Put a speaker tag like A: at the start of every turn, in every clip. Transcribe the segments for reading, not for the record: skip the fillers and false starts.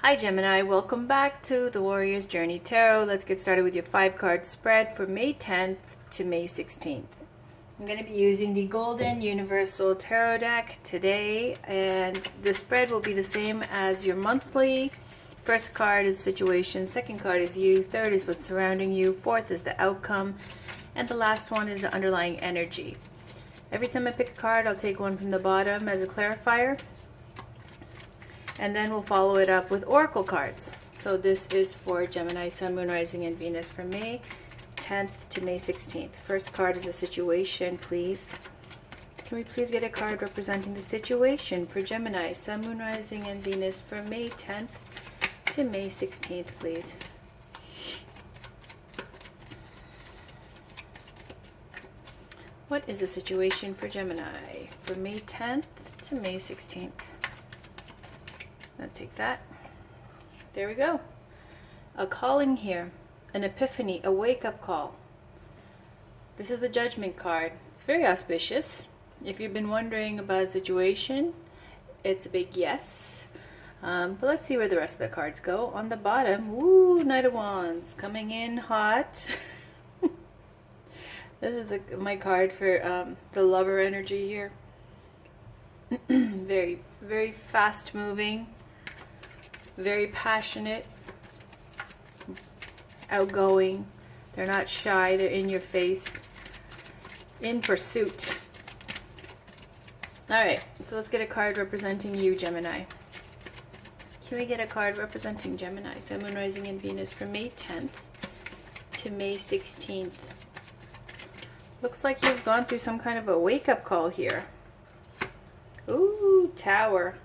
A: Hi Gemini, welcome back to the Warrior's Journey Tarot. Let's get started with your 5-card spread for May 10th to May 16th. I'm going to be using the Golden Universal Tarot deck today, and the spread will be the same as your monthly. First card is situation, second card is you, third is what's surrounding you, fourth is the outcome, and the last one is the underlying energy. Every time I pick a card, I'll take one from the bottom as a clarifier, and then we'll follow it up with oracle cards. So this is for Gemini, Sun, Moon, Rising, and Venus for May 10th to May 16th. First card is a situation, please. Can we please get a card representing the situation for Gemini, Sun, Moon, Rising, and Venus for May 10th to May 16th, please? What is the situation for Gemini for May 10th to May 16th? I'll take that. There we go. A calling here, an epiphany, a wake-up call. This is the Judgment card. It's very auspicious. If you've been wondering about a situation, it's a big yes. But let's see where the rest of the cards go. On the bottom, woo, Knight of Wands, coming in hot. This is my card for the lover energy here. Very, very fast-moving. Very passionate, outgoing. They're not shy, they're in your face, in pursuit. Alright, so let's get a card representing you, Gemini. Can we get a card representing Gemini, Sun, Moon, Rising, and Venus for May 10th to May 16th? Looks like you've gone through some kind of a wake-up call here. Ooh, Tower.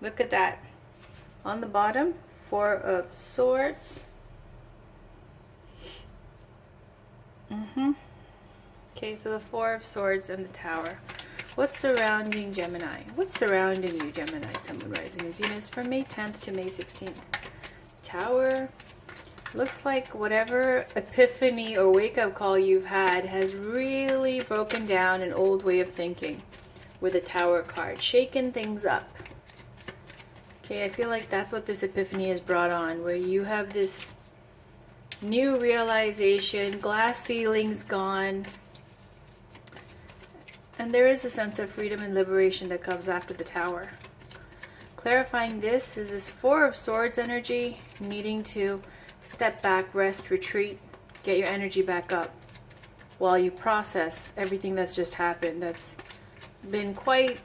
A: Look at that. On the bottom, 4 of Swords. Okay, so the 4 of Swords and the Tower. What's surrounding Gemini? What's surrounding you, Gemini, Sun, Moon, Rising, and Venus for May 10th to May 16th? Tower. Looks like whatever epiphany or wake-up call you've had has really broken down an old way of thinking with a Tower card. Shaken things up. Okay, I feel like that's what this epiphany has brought on, where you have this new realization, glass ceilings gone, and there is a sense of freedom and liberation that comes after the Tower. Clarifying this is this 4 of Swords energy, needing to step back, rest, retreat, get your energy back up while you process everything that's just happened. That's been quite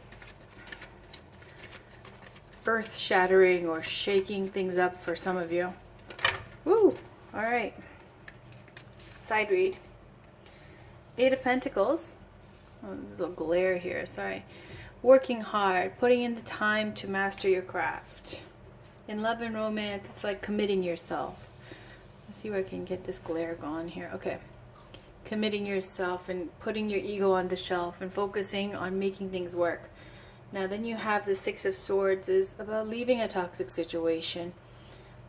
A: earth-shattering or shaking things up for some of you. Woo! Alright. Side read. 8 of Pentacles. Oh, there's a glare here, sorry. Working hard, putting in the time to master your craft. In love and romance, it's like committing yourself. Let's see where I can get this glare gone here. Okay. Committing yourself and putting your ego on the shelf and focusing on making things work. Now then you have the 6 of Swords is about leaving a toxic situation.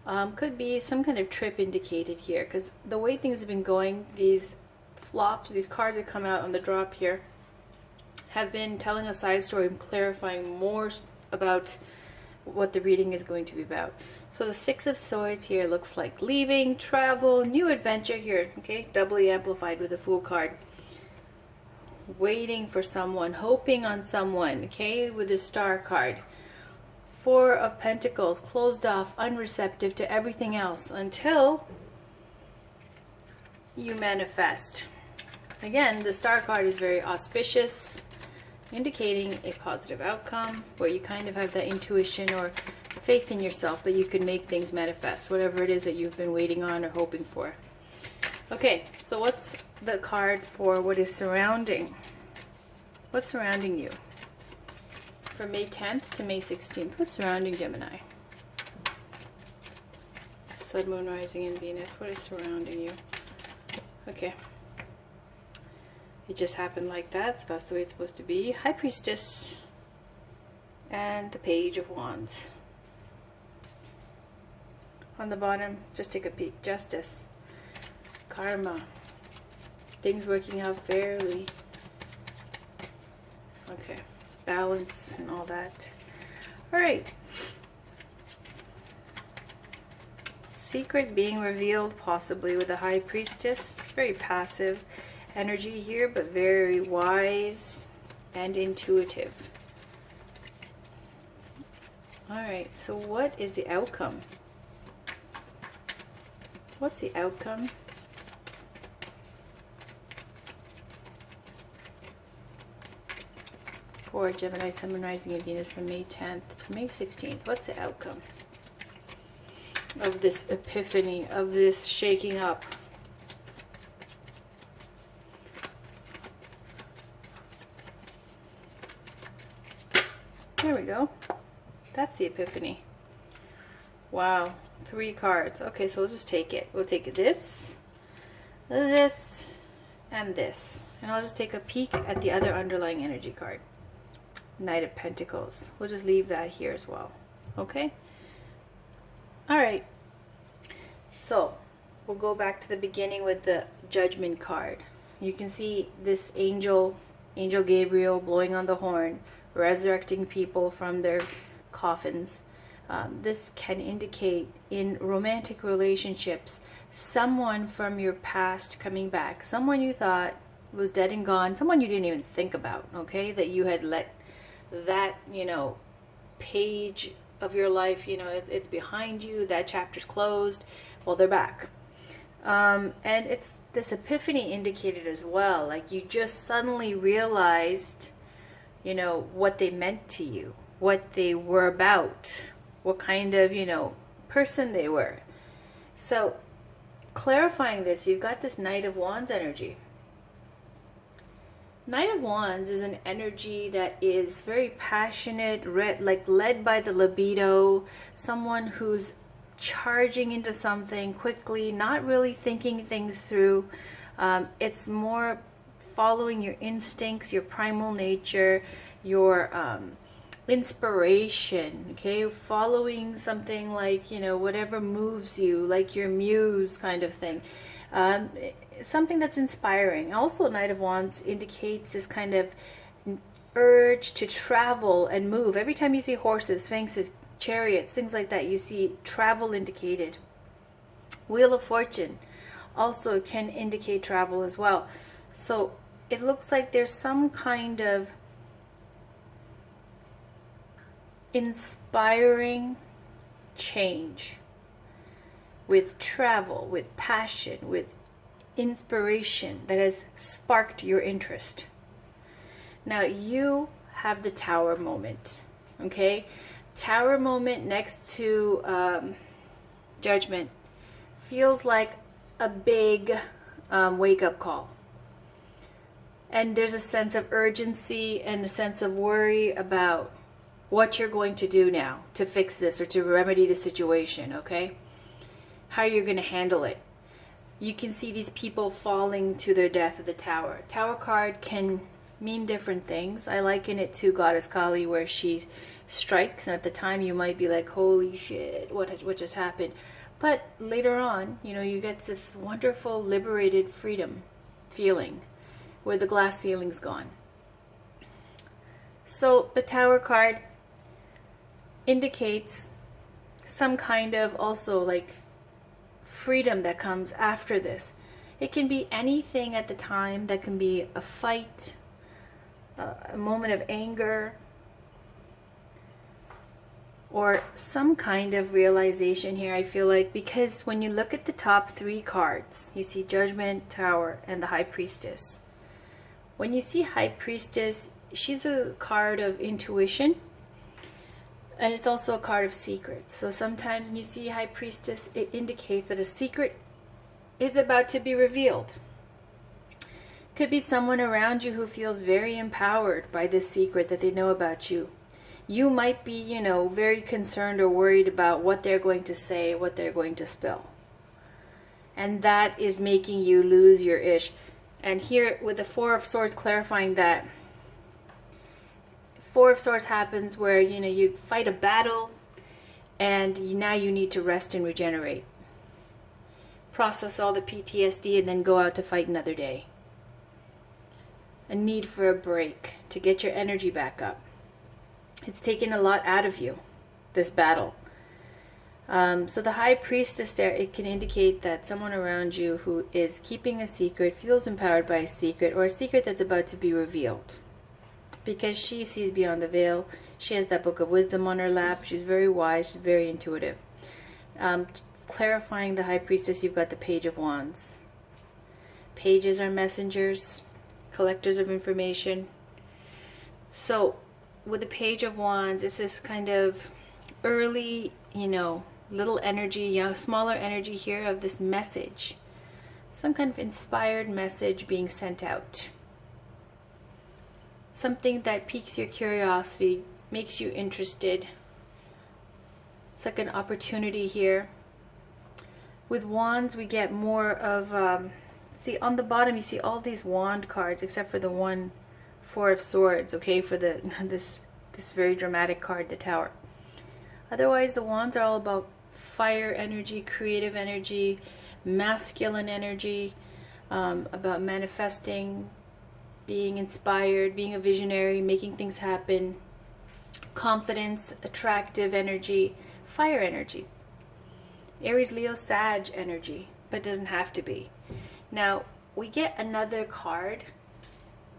A: Could be some kind of trip indicated here, because the way things have been going, these flops, these cards that come out on the drop here, have been telling a side story and clarifying more about what the reading is going to be about. So the 6 of Swords here looks like leaving, travel, new adventure here, okay, doubly amplified with the Fool card. Waiting for someone, hoping on someone, okay, with the Star card. 4 of Pentacles, closed off, unreceptive to everything else until you manifest. Again, the Star card is very auspicious, indicating a positive outcome where you kind of have that intuition or faith in yourself that you can make things manifest, whatever it is that you've been waiting on or hoping for. Okay, so what's the card for what is surrounding? What's surrounding you? For May 10th to May 16th, what's surrounding Gemini? Sun, Moon, Rising, and Venus, what is surrounding you? Okay. It just happened like that, so that's the way it's supposed to be. High Priestess and the Page of Wands. On the bottom, just take a peek. Justice. Karma. Things working out fairly. Okay. Balance and all that. All right. secret being revealed, possibly with the High Priestess. Very passive energy here, but very wise and intuitive. All right, so what is the outcome? What's the outcome? For Gemini, Sun, Rising, and Venus from May 10th to May 16th. What's the outcome of this epiphany, of this shaking up? There we go. That's the epiphany. Wow. 3 cards. Okay, so let's just take it. We'll take this, this, and this. And I'll just take a peek at the other underlying energy card. Knight of Pentacles. We'll just leave that here as well. Okay? Alright. So, we'll go back to the beginning with the Judgment card. You can see this Angel Gabriel blowing on the horn, resurrecting people from their coffins. This can indicate in romantic relationships someone from your past coming back, someone you thought was dead and gone, someone you didn't even think about, okay, that you had let that, you know, page of your life, you know, it's behind you, that chapter's closed. Well, they're back. And it's this epiphany indicated as well, like you just suddenly realized, you know, what they meant to you, what they were about, what kind of, you know, person they were. So clarifying this, you've got this Knight of Wands energy. Knight of Wands is an energy that is very passionate, like led by the libido, someone who's charging into something quickly, not really thinking things through. It's more following your instincts, your primal nature, your inspiration, okay? Following something like, you know, whatever moves you, like your muse kind of thing. Something that's inspiring. Also, Knight of Wands indicates this kind of urge to travel and move. Every time you see horses, sphinxes, chariots, things like that, you see travel indicated. Wheel of Fortune also can indicate travel as well. So it looks like there's some kind of inspiring change with travel, with passion, with inspiration that has sparked your interest. Now you have the Tower moment, okay? Tower moment next to Judgment feels like a big wake-up call. And there's a sense of urgency and a sense of worry about what you're going to do now to fix this or to remedy the situation, okay? How you're going to handle it. You can see these people falling to their death at the Tower. Tower card can mean different things. I liken it to Goddess Kali, where she strikes, and at the time you might be like, holy shit, what just happened? But later on, you know, you get this wonderful liberated freedom feeling where the glass ceiling's gone. So the Tower card indicates some kind of also like freedom that comes after this. It can be anything at the time. That can be a fight, a moment of anger, or some kind of realization here, I feel like, because when you look at the top 3 cards, you see Judgment, Tower, and the High Priestess. When you see High Priestess, she's a card of intuition, and it's also a card of secrets. So sometimes when you see High Priestess, it indicates that a secret is about to be revealed. Could be someone around you who feels very empowered by this secret that they know about you. You might be, you know, very concerned or worried about what they're going to say, what they're going to spill. And that is making you lose your ish. And here with the Four of Swords clarifying that, Four of Swords happens where, you know, you fight a battle and now you need to rest and regenerate. Process all the PTSD and then go out to fight another day. A need for a break to get your energy back up. It's taken a lot out of you, this battle. So the High Priestess there, it can indicate that someone around you who is keeping a secret feels empowered by a secret, or a secret that's about to be revealed. Because she sees beyond the veil. She has that book of wisdom on her lap. She's very wise. She's very intuitive. Clarifying the High Priestess, you've got the Page of Wands. Pages are messengers, collectors of information. So with the Page of Wands, it's this kind of early, little energy, young, smaller energy here of this message. Some kind of inspired message being sent out. Something that piques your curiosity, makes you interested. It's like an opportunity here. With wands, we get more of, see on the bottom you see all these wand cards except for the one Four of Swords, okay, for the this very dramatic card, the Tower. Otherwise, the wands are all about fire energy, creative energy, masculine energy, about manifesting, being inspired, being a visionary, making things happen, confidence, attractive energy, fire energy. Aries, Leo, Sag energy, but doesn't have to be. Now, we get another card,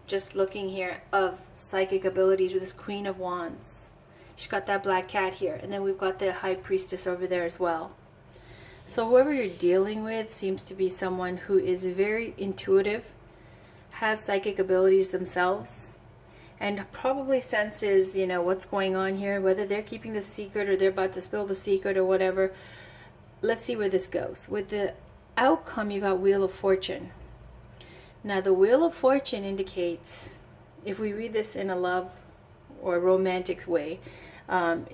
A: just looking here, of psychic abilities with this Queen of Wands. She's got that black cat here, and then we've got the High Priestess over there as well. So whoever you're dealing with seems to be someone who is very intuitive, has psychic abilities themselves, and probably senses, what's going on here, whether they're keeping the secret or they're about to spill the secret or whatever. Let's see where this goes. With the outcome, you got Wheel of Fortune. Now, the Wheel of Fortune indicates, if we read this in a love or romantic way,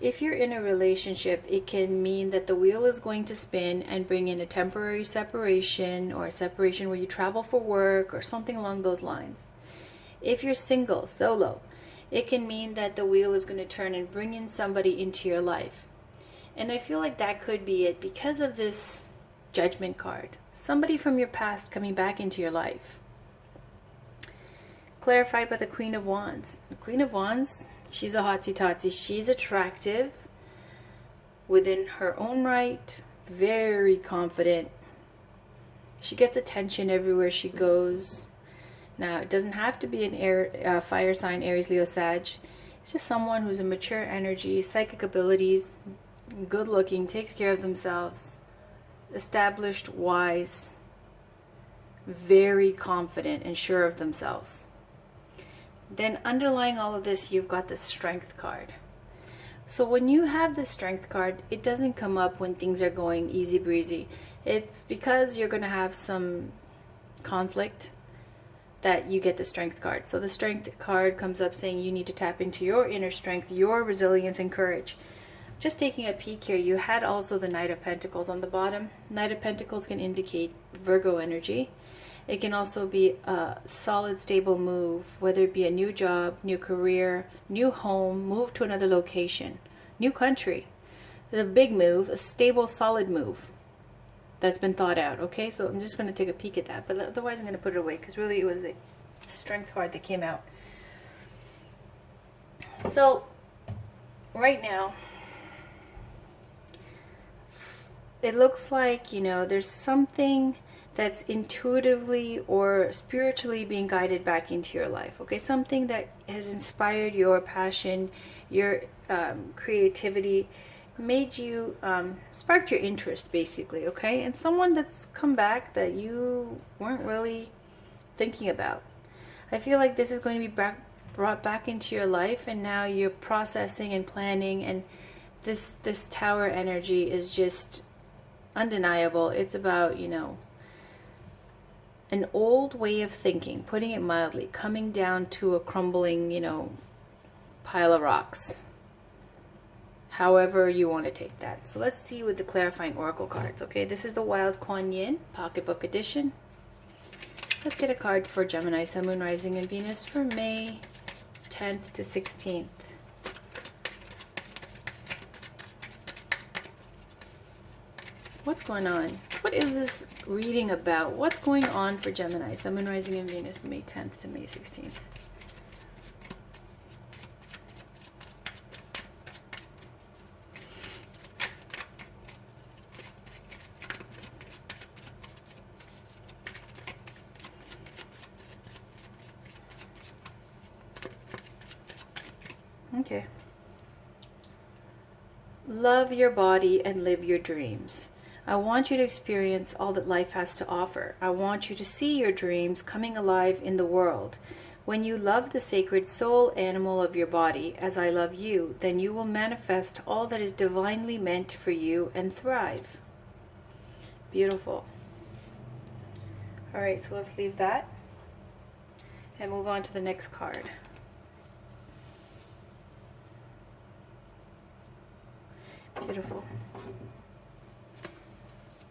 A: if you're in a relationship, it can mean that the wheel is going to spin and bring in a temporary separation, or a separation where you travel for work or something along those lines. If you're single, solo, it can mean that the wheel is going to turn and bring in somebody into your life. And I feel like that could be it because of this Judgment card. Somebody from your past coming back into your life. Clarified by the Queen of Wands. The Queen of Wands, she's a hotsy-totsy. She's attractive within her own right, very confident. She gets attention everywhere she goes. Now, it doesn't have to be an fire sign, Aries, Leo, Sag. It's just someone who's a mature energy, psychic abilities, good looking, takes care of themselves, established, wise, very confident and sure of themselves. Then underlying all of this, you've got the Strength card. So when you have the Strength card, it doesn't come up when things are going easy breezy. It's because you're going to have some conflict that you get the Strength card. So the Strength card comes up saying you need to tap into your inner strength, your resilience and courage. Just taking a peek here, you had also the Knight of Pentacles on the bottom. Knight of Pentacles can indicate Virgo energy. It can also be a solid, stable move, whether it be a new job, new career, new home, move to another location, new country. The big move, a stable, solid move that's been thought out, okay? So I'm just going to take a peek at that, but otherwise I'm going to put it away because really it was the Strength card that came out. So right now, it looks like, there's something that's intuitively or spiritually being guided back into your life, okay? Something that has inspired your passion, your creativity, made you, sparked your interest, basically, okay? And someone that's come back that you weren't really thinking about. I feel like this is going to be brought back into your life, and now you're processing and planning, and this Tower energy is just undeniable. It's about, an old way of thinking, putting it mildly, coming down to a crumbling, pile of rocks. However you want to take that. So let's see with the clarifying oracle cards, okay? This is the Wild Kuan Yin Pocketbook Edition. Let's get a card for Gemini, Sun, Moon, Rising, and Venus for May 10th to 16th. What's going on? What is this reading about? What's going on for Gemini, Sun, Moon, Rising, and Venus, May 10th to May 16th? Okay. Love your body and live your dreams. I want you to experience all that life has to offer. I want you to see your dreams coming alive in the world. When you love the sacred soul animal of your body as I love you, then you will manifest all that is divinely meant for you and thrive. Beautiful. All right, so let's leave that and move on to the next card. Beautiful.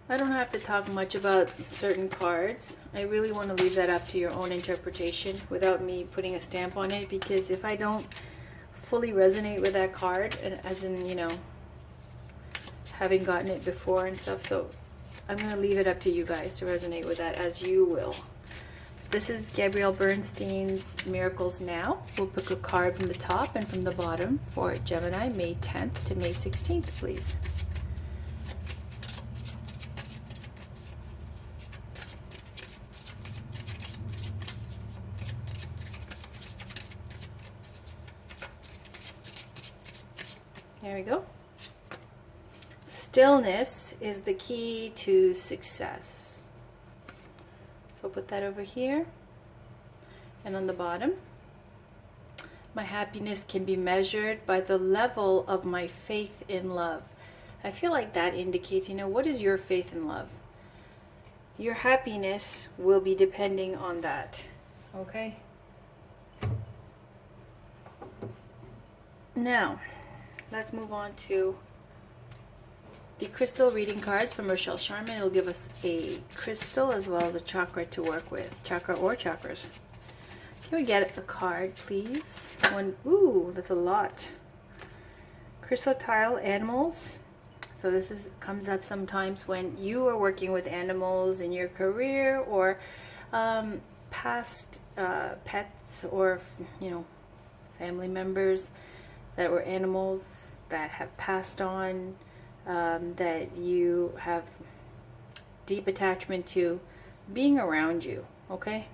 A: I don't have to talk much about certain cards. I really want to leave that up to your own interpretation without me putting a stamp on it, because if I don't fully resonate with that card, and as in, you know, having gotten it before and stuff, so I'm going to leave it up to you guys to resonate with that as you will. This is Gabrielle Bernstein's Miracles Now. We'll pick a card from the top and from the bottom for Gemini, May 10th to May 16th, please. There we go. Stillness is the key to success. So put that over here. And on the bottom, my happiness can be measured by the level of my faith in love. I feel like that indicates, you know, what is your faith in love? Your happiness will be depending on that. Okay? Now, let's move on to the crystal reading cards from Rochelle Sharman. It'll give us a crystal as well as a chakra to work with. Chakra or chakras. Can we get a card, please? One. Ooh, that's a lot. Crystal tile animals. So this comes up sometimes when you are working with animals in your career, or past pets, or, you know, family members that were animals that have passed on, that you have deep attachment to being around you. Okay?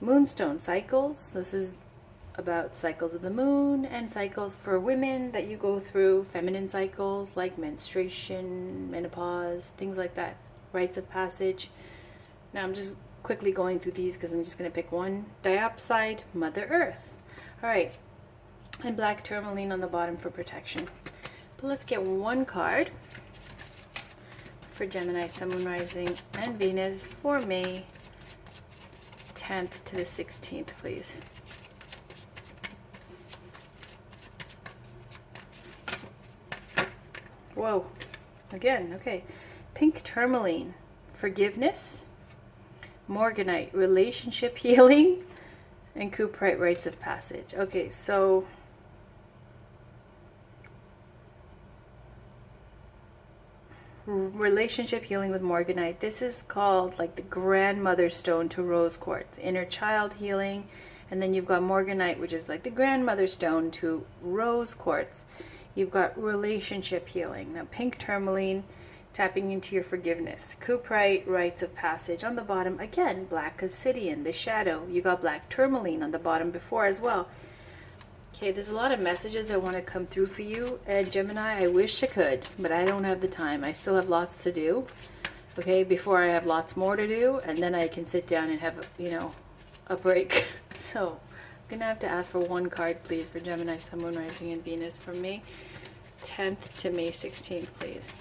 A: Moonstone cycles. This is about cycles of the moon and cycles for women that you go through, feminine cycles like menstruation, menopause, things like that, rites of passage. Now I'm just quickly going through these because I'm just going to pick one. Diopside, Mother Earth. All right, and black tourmaline on the bottom for protection. But let's get one card for Gemini, Sun, Moon, Rising, and Venus for May 10th to the 16th, please. Whoa, again, okay. Pink tourmaline, forgiveness, morganite, relationship healing, and cuprite, rites of passage. Okay, so relationship healing with morganite. This is called like the grandmother stone to rose quartz. Inner child healing, and then you've got morganite, which is like the grandmother stone to rose quartz. You've got relationship healing. Now pink tourmaline, tapping into your forgiveness. Cuprite, rites of passage. On the bottom, again, black obsidian, the shadow. You got black tourmaline on the bottom before as well. Okay, there's a lot of messages that want to come through for you. And Gemini, I wish I could, but I don't have the time. I still have lots to do. Okay, before I have lots more to do, and then I can sit down and have, you know, a break. So I'm gonna have to ask for one card, please, for Gemini, Sun, Moon, Rising, and Venus from May 10th to May 16th, please.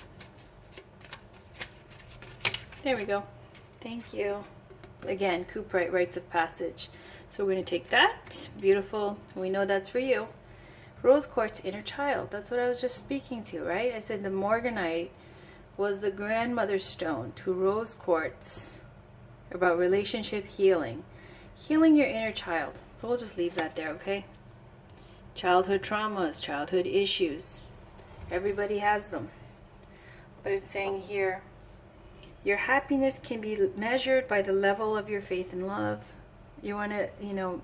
A: There we go. Thank you. Again, cuprite, rites of passage. So we're going to take that. Beautiful. We know that's for you. Rose quartz, inner child. That's what I was just speaking to, right? I said the morganite was the grandmother stone to rose quartz, about relationship healing. Healing your inner child. So we'll just leave that there, okay? Childhood traumas, childhood issues. Everybody has them. But it's saying here, your happiness can be measured by the level of your faith and love. You want to, you know,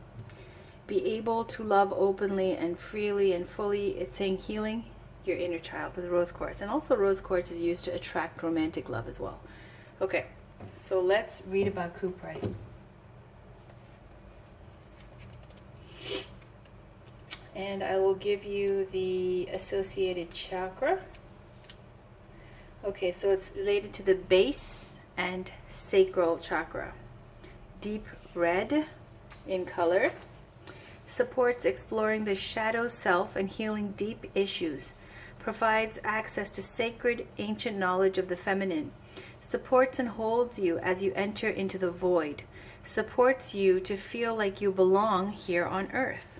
A: be able to love openly and freely and fully. It's saying healing your inner child with rose quartz. And also rose quartz is used to attract romantic love as well. Okay, so let's read about cuprite. And I will give you the associated chakra. Okay, so it's related to the base and sacral chakra. Deep red in color. Supports exploring the shadow self and healing deep issues. Provides access to sacred ancient knowledge of the feminine. Supports and holds you as you enter into the void. Supports you to feel like you belong here on earth.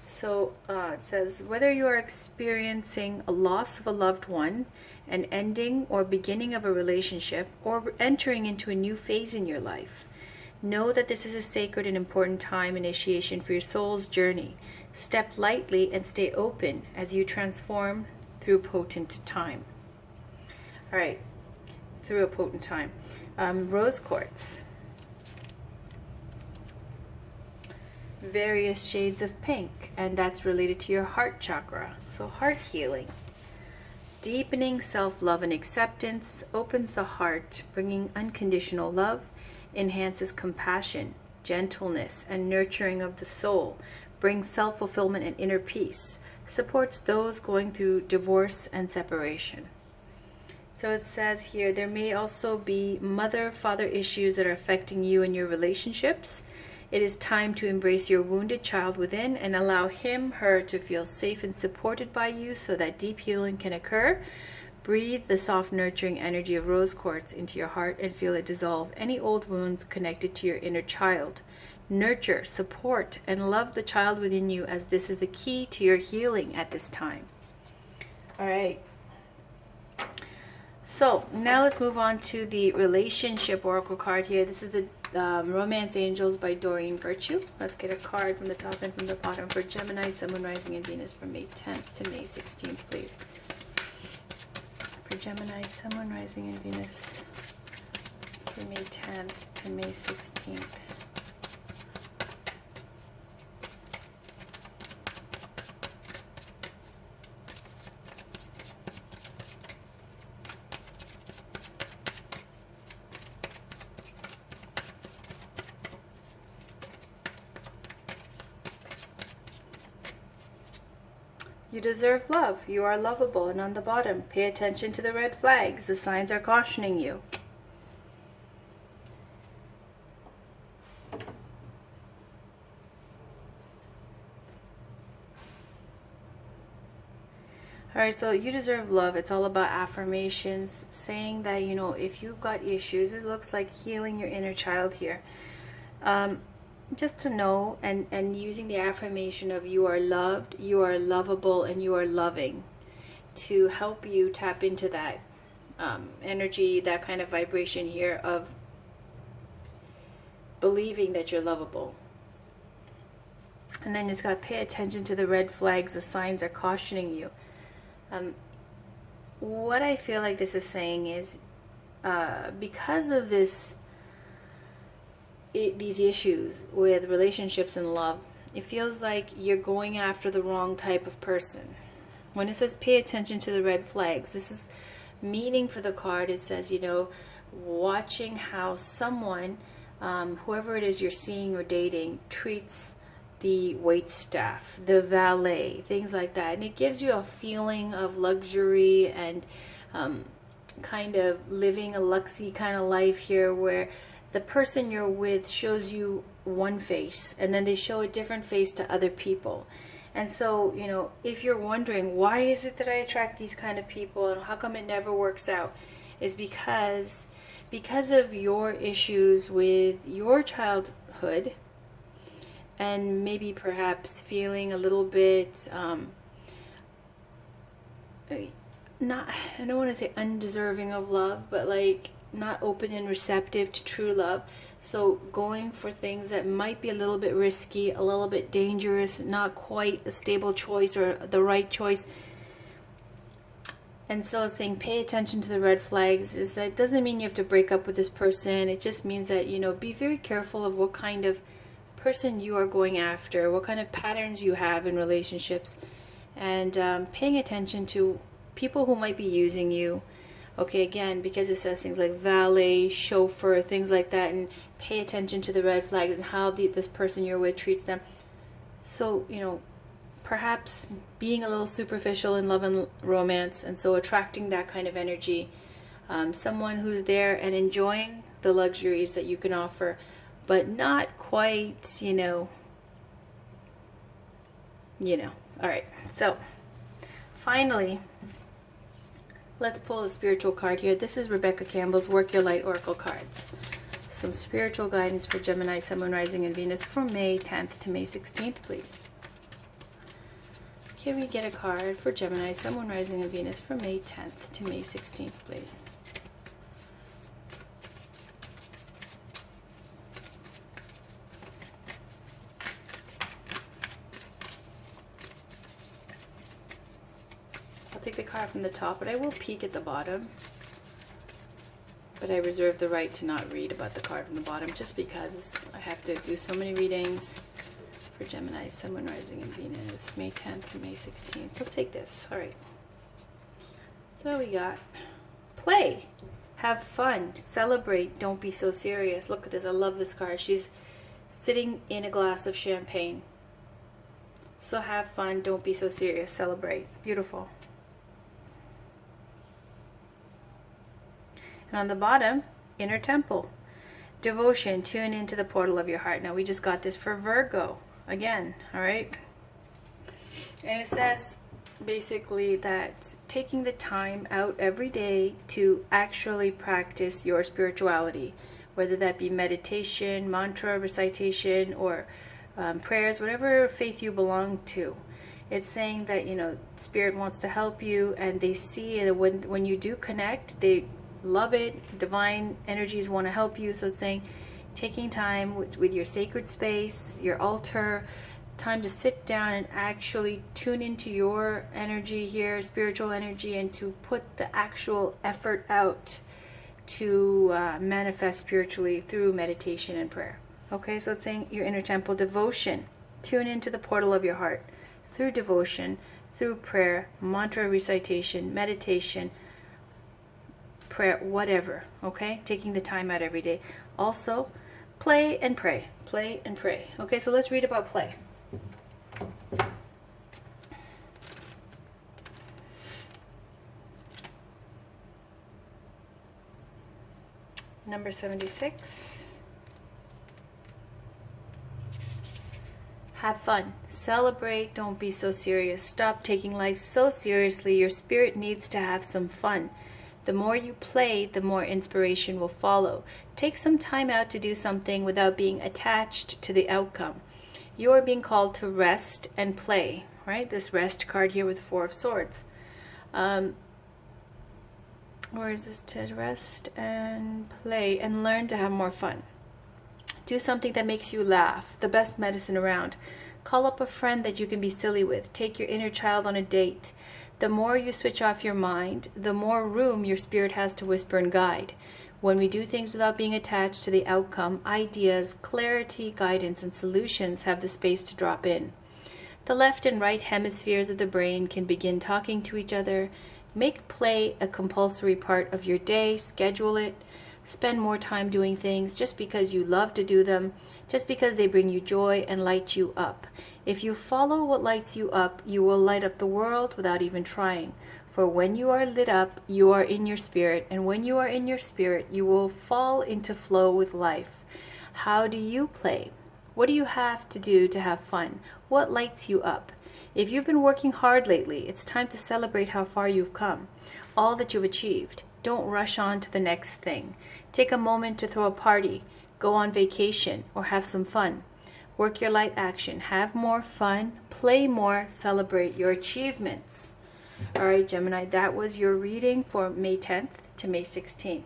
A: So it says, whether you are experiencing a loss of a loved one, an ending or beginning of a relationship, or entering into a new phase in your life, know that this is a sacred and important time initiation for your soul's journey. Step lightly and stay open as you transform through potent time. All right, through a potent time. Rose quartz. Various shades of pink, and that's related to your heart chakra. So heart healing. Deepening self-love and acceptance opens the heart, bringing unconditional love, enhances compassion, gentleness, and nurturing of the soul, brings self-fulfillment and inner peace, supports those going through divorce and separation. So it says here, there may also be mother-father issues that are affecting you and your relationships. It is time to embrace your wounded child within and allow him, her to feel safe and supported by you so that deep healing can occur. Breathe the soft, nurturing energy of rose quartz into your heart and feel it dissolve any old wounds connected to your inner child. Nurture, support, and love the child within you, as this is the key to your healing at this time. All right. So now let's move on to the relationship oracle card here. This is the Romance Angels by Doreen Virtue. Let's get a card from the top and from the bottom for Gemini, Sun, Moon, Rising, and Venus from May 10th to May 16th, please. For Gemini, Sun, Moon, Rising, and Venus from May 10th to May 16th. You deserve love. You are lovable. And on the bottom, pay attention to the red flags. The signs are cautioning you. Alright, so you deserve love. It's all about affirmations, saying that, you know, if you've got issues, it looks like healing your inner child here. Just to know, and using the affirmation of you are loved, you are lovable, and you are loving, to help you tap into that energy, that kind of vibration here of believing that you're lovable. And then it's got to pay attention to the red flags. The signs are cautioning you. What I feel like this is saying is, because of this, these issues with relationships and love, it feels like you're going after the wrong type of person. When it says pay attention to the red flags, this is meaning for the card. It says, you know, watching how someone, whoever it is you're seeing or dating, treats the wait staff, the valet, things like that. And it gives you a feeling of luxury and kind of living a luxy kind of life here, where the person you're with shows you one face and then they show a different face to other people. And so, you know, if you're wondering, why is it that I attract these kind of people and how come it never works out, is because of your issues with your childhood, and maybe perhaps feeling a little bit, I don't want to say undeserving of love, but like not open and receptive to true love. So going for things that might be a little bit risky, a little bit dangerous, not quite a stable choice or the right choice. And so saying pay attention to the red flags is that it doesn't mean you have to break up with this person. It just means that, you know, be very careful of what kind of person you are going after, what kind of patterns you have in relationships, and paying attention to people who might be using you. Okay, again, because it says things like valet, chauffeur, things like that, and pay attention to the red flags and how this person you're with treats them. So, you know, perhaps being a little superficial in love and romance, and so attracting that kind of energy. Someone who's there and enjoying the luxuries that you can offer, but not quite, you know. All right, so finally, let's pull a spiritual card here. This is Rebecca Campbell's Work Your Light Oracle cards. Some spiritual guidance for Gemini, Sun, Moon, Rising, and Venus for May 10th to May 16th, please. Can we get a card for Gemini, Sun, Moon, Rising, and Venus for May 10th to May 16th, please? I'll take the card from the top, but I will peek at the bottom. But I reserve the right to not read about the card from the bottom, just because I have to do so many readings for Gemini, Sun, Moon, Rising, and Venus, May 10th and May 16th. We'll take this. All right. So we got play, have fun, celebrate, don't be so serious. Look at this. I love this card. She's sitting in a glass of champagne. So have fun, don't be so serious, celebrate. Beautiful. And on the bottom, inner temple, devotion, tune into the portal of your heart. Now we just got this for Virgo again, all right? And it says basically that taking the time out every day to actually practice your spirituality, whether that be meditation, mantra recitation, or prayers, whatever faith you belong to. It's saying that, you know, Spirit wants to help you, and they see that when you do connect, they love it. Divine energies want to help you. So it's saying taking time with your sacred space, your altar, time to sit down and actually tune into your energy here, spiritual energy, and to put the actual effort out to manifest spiritually through meditation and prayer. Okay, so it's saying your inner temple, devotion, tune into the portal of your heart through devotion, through prayer, mantra recitation, meditation, prayer, whatever. Okay, taking the time out every day. Also, play and pray. Play and pray. Okay, so let's read about play. Number 76. Have fun. Celebrate. Don't be so serious. Stop taking life so seriously. Your spirit needs to have some fun. The more you play, the more inspiration will follow. Take some time out to do something without being attached to the outcome. You are being called to rest and play, right? This rest card here with 4 of Swords. Or is this to rest and play and learn to have more fun? Do something that makes you laugh. The best medicine around. Call up a friend that you can be silly with. Take your inner child on a date. The more you switch off your mind, the more room your spirit has to whisper and guide. When we do things without being attached to the outcome, ideas, clarity, guidance, and solutions have the space to drop in. The left and right hemispheres of the brain can begin talking to each other. Make play a compulsory part of your day. Schedule it. Spend more time doing things just because you love to do them, just because they bring you joy and light you up. If you follow what lights you up, you will light up the world without even trying. For when you are lit up, you are in your spirit, and when you are in your spirit, you will fall into flow with life. How do you play? What do you have to do to have fun? What lights you up? If you've been working hard lately, it's time to celebrate how far you've come, all that you've achieved. Don't rush on to the next thing. Take a moment to throw a party, go on vacation, or have some fun. Work your light action. Have more fun, play more, celebrate your achievements. All right, Gemini, that was your reading for May 10th to May 16th.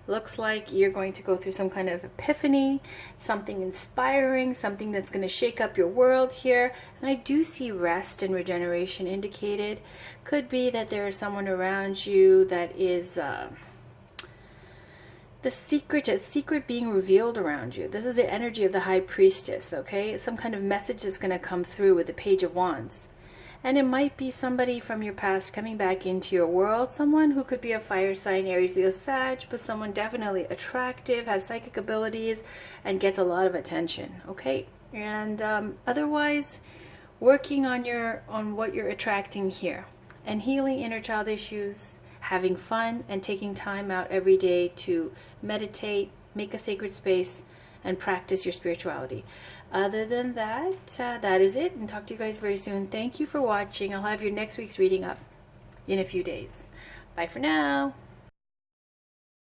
A: Looks like you're going to go through some kind of epiphany, something inspiring, something that's going to shake up your world here. And I do see rest and regeneration indicated. Could be that there is someone around you that is the secret being revealed around you. This is the energy of the High Priestess, okay? Some kind of message that's going to come through with the Page of Wands. And it might be somebody from your past coming back into your world, someone who could be a fire sign, Aries, Leo, Sag, but someone definitely attractive, has psychic abilities, and gets a lot of attention. Okay, and otherwise, working on what you're attracting here, and healing inner child issues, having fun, and taking time out every day to meditate, make a sacred space, and practice your spirituality. Other than that, that is it, and talk to you guys very soon. Thank you for watching. I'll have your next week's reading up in a few days. Bye for now.